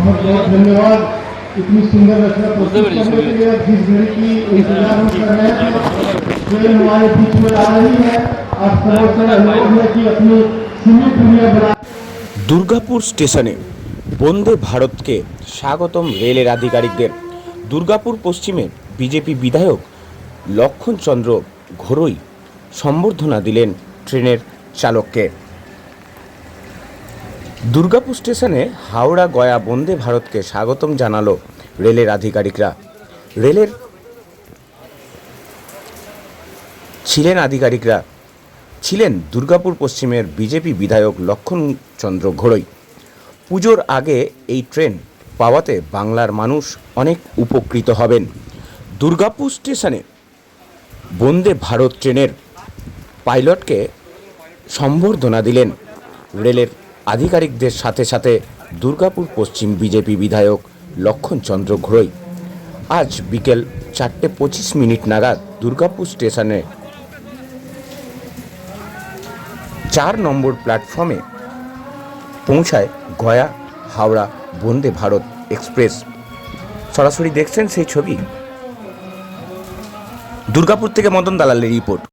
बहुत बहुत धन्यवाद। इतनी सुंदर रचना प्रस्तुत करने के लिए जिस घड़ी की इंतजार हम कर रहे थे ट्रेन हमारे बीच में आ रही है। आप सबसे अनुरोध है कि अपनी सीमित दुनिया बना। দুর্গাপুর স্টেশনে বন্দে ভারতকে স্বাগতম রেলের আধিকারিকদের। দুর্গাপুর পশ্চিমের বিজেপি বিধায়ক লক্ষণচন্দ্র ঘোরই সম্বর্ধনা দিলেন ট্রেনের চালককে। দুর্গাপুর স্টেশনে হাওড়া গয়া বন্দে ভারতকে স্বাগতম জানালো রেলের আধিকারিকরা। রেলের ছিলেন দুর্গাপুর পশ্চিমের বিজেপি বিধায়ক লক্ষণচন্দ্র ঘোরই। পুজোর আগে এই ট্রেন পাওয়াতে বাংলার মানুষ অনেক উপকৃত হবেন। দুর্গাপুর স্টেশনে বন্দে ভারত ট্রেনের পাইলটকে সম্বর্ধনা দিলেন রেলের আধিকারিকদের সাথে সাথে দুর্গাপুর পশ্চিম বিজেপি বিধায়ক লক্ষণচন্দ্র ঘোরই। আজ বিকেল 4:25 নাগাদ দুর্গাপুর স্টেশনে 4 নম্বর প্ল্যাটফর্মে পৌঁছায় গয়া হাওড়া বন্দে ভারত এক্সপ্রেস। সরাসরি দেখছেন সেই ছবি। দুর্গাপুর থেকে মদন দালালের রিপোর্ট।